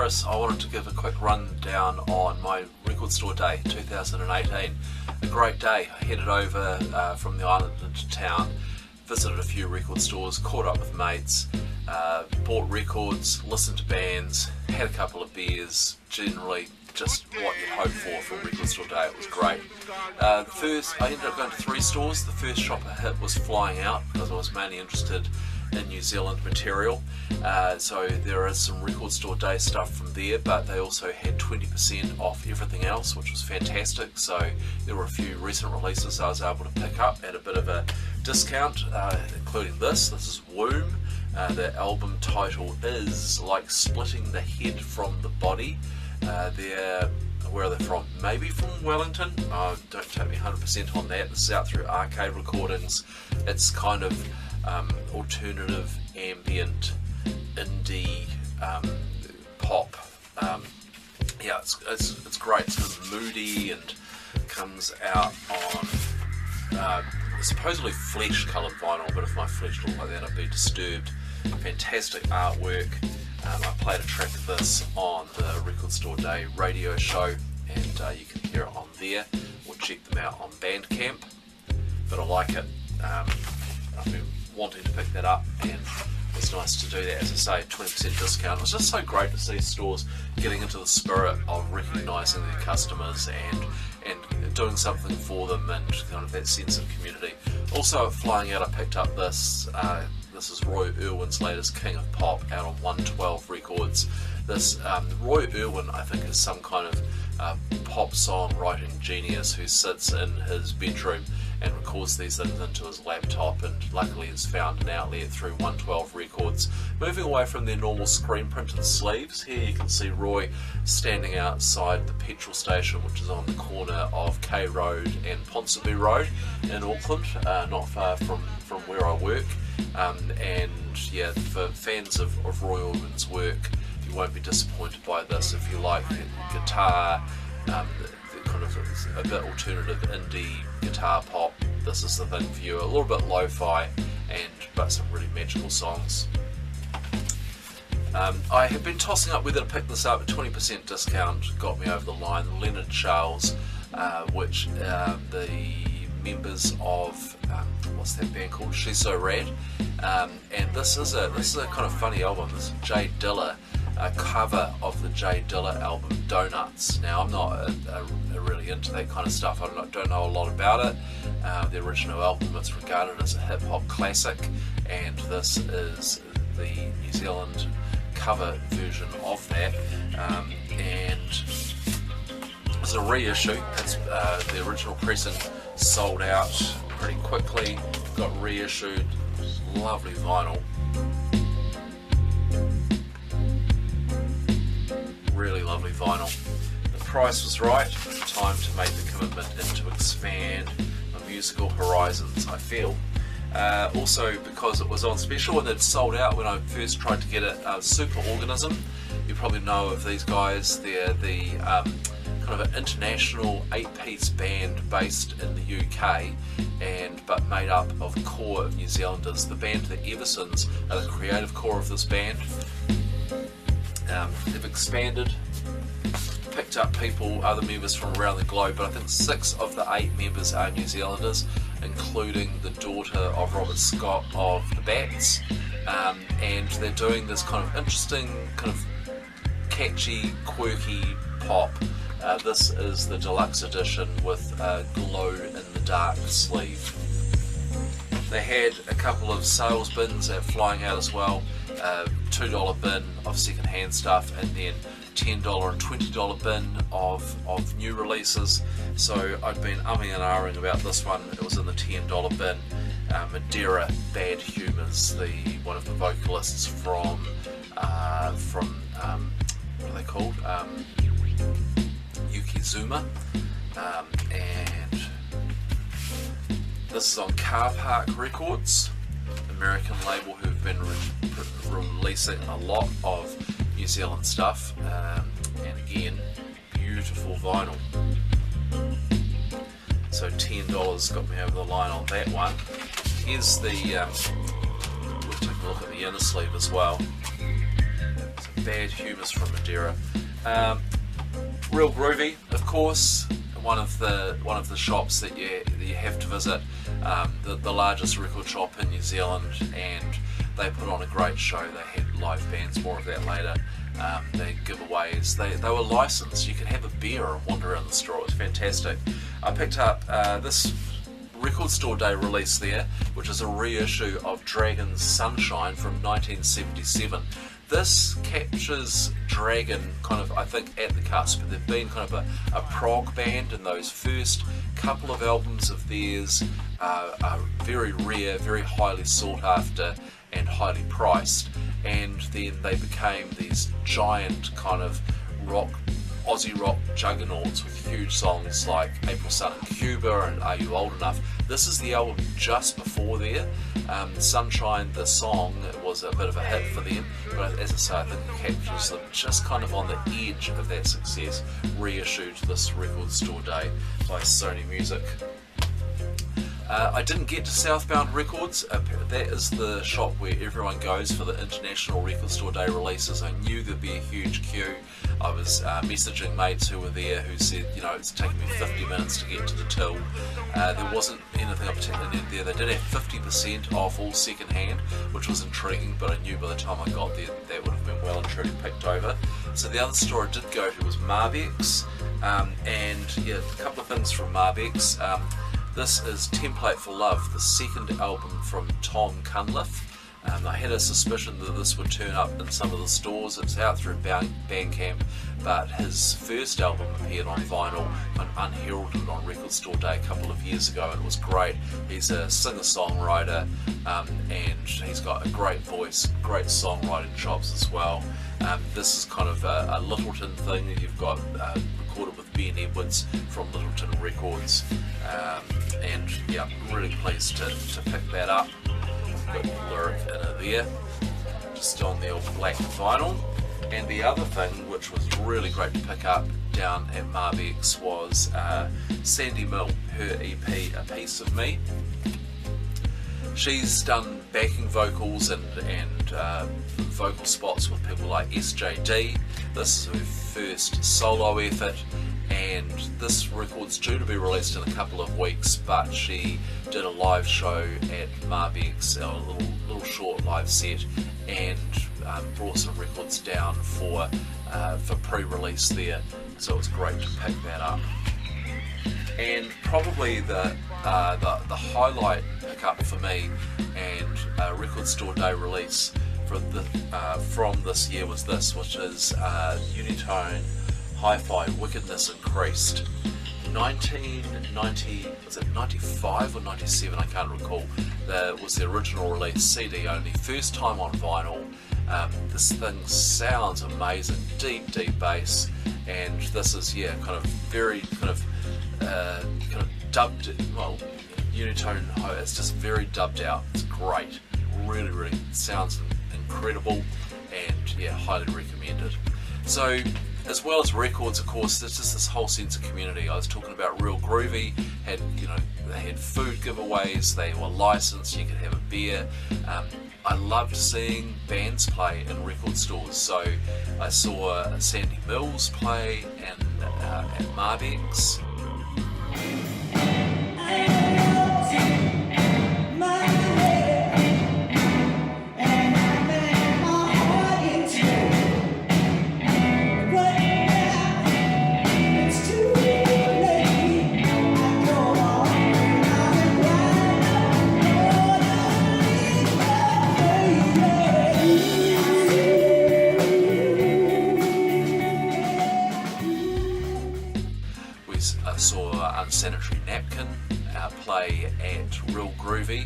Chris. I wanted to give a quick rundown on my record store day 2018. A great day. I headed over from the island into town, visited a few record stores, caught up with mates, bought records, listened to bands, had a couple of beers, generally just what you hope for from record store day. It was great. I ended up going to 3 stores. The first shop I hit was Flying Out because I was mainly interested in New Zealand material, so there is some record store day stuff from there, but they also had 20% off everything else, which was fantastic. So there were a few recent releases I was able to pick up at a bit of a discount, including this is Womb. The album title is Like Splitting the Head from the Body. Where are they from? Maybe from Wellington. Don't take me 100% on that. This is out through Arcade Recordings. It's kind of alternative, ambient, indie pop. Yeah, it's great. It's sort of moody and comes out on supposedly flesh-coloured vinyl, but if my flesh looked like that, I'd be disturbed. Fantastic artwork. I played a track of this on the Record Store Day radio show, and you can hear it on there, or check them out on Bandcamp. But I like it. I've been wanting to pick that up, and it's nice to do that. As I say, 20% discount. It's just so great to see stores getting into the spirit of recognising their customers and doing something for them, and kind of that sense of community. Also at Flying Out, I picked up this. This is Roy Irwin's latest King of Pop, out on 112 Records. This Roy Irwin, I think, is some kind of pop songwriting genius who sits in his bedroom and records these things into his laptop, and luckily has found an outlet through 112 Records. Moving away from their normal screen printed sleeves, here you can see Roy standing outside the petrol station, which is on the corner of K Road and Ponsonby Road in Auckland, not far from where I work. And yeah, for fans of Roy Irwin's work, you won't be disappointed by this. If you like guitar, kind of a bit alternative indie guitar pop, this is the thing for you. A little bit lo-fi, but some really magical songs. I have been tossing up whether to pick this up. A 20% discount got me over the line. Leonard Charles, which the members of what's that band called? She's So Rad, and this is a kind of funny album. This is Jay Dilla, a cover of the Jay Dilla album Donuts. Now, I'm not really into that kind of stuff. I don't know a lot about it. The original album is regarded as a hip hop classic, and this is the New Zealand cover version of that, and it's a reissue. It's the original pressing sold out pretty quickly, got reissued. Lovely vinyl, really lovely vinyl. The price was right. Time to make the commitment and to expand my musical horizons, I feel. Also, because it was on special and it sold out when I first tried to get it, Super Organism. You probably know of these guys. They're the kind of an international 8-piece band based in the UK, but made up of a core of New Zealanders. The band, the Eversons, are the creative core of this band. They've expanded, picked up other members from around the globe, but I think 6 of the 8 members are New Zealanders, including the daughter of Robert Scott of the Bats, and they're doing this kind of interesting, kind of catchy, quirky pop. This is the deluxe edition with a glow in the dark sleeve. They had a couple of sales bins at Flying Out as well, $2 bin of second-hand stuff, and then $10 and $20 bin of new releases. So I'd been umming and ahhing about this one. It was in the $10 bin. Madeira Bad Humours, one of the vocalists from what are they called? Yukizuma, and this is on Car Park Records, American label who've been releasing a lot of New Zealand stuff, and again, beautiful vinyl. So $10 got me over the line on that one. Here's the, we'll take a look at the inner sleeve as well. It's a Bad Humours from Madeira. Real Groovy, of course, one of the shops that you have to visit, the largest record shop in New Zealand, and they put on a great show. They had live bands, more of that later. They had giveaways. They were licensed. You could have a beer and wander around the store. It was fantastic. I picked up this Record Store Day release there, which is a reissue of Dragon's Sunshine from 1977. This captures Dragon kind of, I think, at the cusp. They've been kind of a prog band, and those first couple of albums of theirs are very rare, very highly sought after and highly priced. And then they became these giant kind of Aussie rock juggernauts with huge songs like April Sun in Cuba and Are You Old Enough. This is the album just before there. Sunshine, the song, was a bit of a hit for them, but as I say, I think it captures them just kind of on the edge of that success, reissued this Record Store Day by Sony Music. I didn't get to Southbound Records. That is the shop where everyone goes for the International Record Store Day releases. I knew there'd be a huge queue. I was messaging mates who were there who said, it's taking me 50 minutes to get to the till. There wasn't anything I particularly needed there. They did have 50% off all second hand, which was intriguing, but I knew by the time I got there that would have been well and truly picked over. So the other store I did go to was Marbeck's, and yeah, a couple of things from Marbeck's. This is Template for Love, the second album from Tom Cunliffe. I had a suspicion that this would turn up in some of the stores. It's out through Bandcamp, but his first album appeared on vinyl and unheralded on Record Store Day a couple of years ago, and it was great. He's a singer-songwriter, and he's got a great voice, great songwriting chops as well. This is kind of a Littleton thing that you've got recorded with Ben Edwards from Littleton Records, and yeah, I'm really pleased to pick that up. Got the lyric in it there, just on the old black vinyl. And the other thing, which was really great to pick up down at Marbeck's, was Sandy Mill, her EP, A Piece of Me. She's done backing vocals and vocal spots with people like SJD. This is her first solo effort, and this record's due to be released in a couple of weeks, but she did a live show at Marbeck's, a little short live set, and brought some records down for pre-release there, so it was great to pick that up. And probably the highlight pickup for me and Record Store Day release from this year was this, which is Unitone Hi-Fi Wickedness Increased. 1990, was it 95 or 97, I can't recall. Was the original release, CD only, first time on vinyl. This thing sounds amazing, deep bass, and this is kind of very kind of dubbed, well, Unitone, it's just very dubbed out. It's great, really sounds incredible, and yeah, highly recommended. So, as well as records, of course, there's just this whole sense of community. I was talking about Real Groovy, they had food giveaways, they were licensed, you could have a beer. I loved seeing bands play in record stores, so I saw Sandy Mills play at Marbeck's. I saw Unsanitary Napkin play at Real Groovy.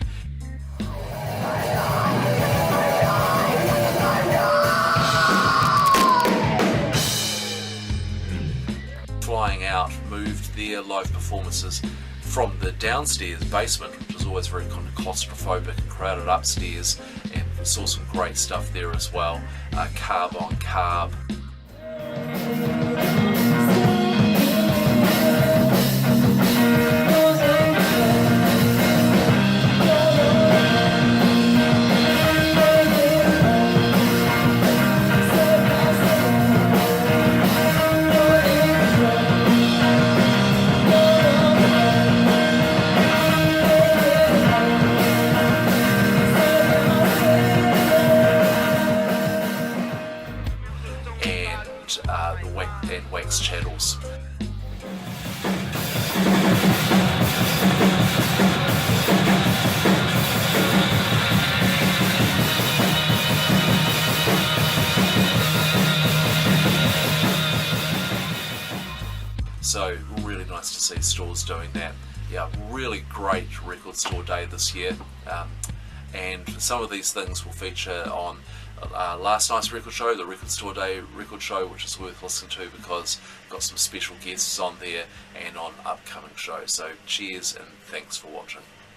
Flying Out moved their live performances from the downstairs basement, which was always very kind of claustrophobic and crowded, upstairs, and we saw some great stuff there as well. Carb on Carb. stores doing that. Yeah, really great record store day this year, and some of these things will feature on last night's record show, the Record Store Day record show, which is worth listening to because we've got some special guests on there, and on upcoming shows. So cheers and thanks for watching.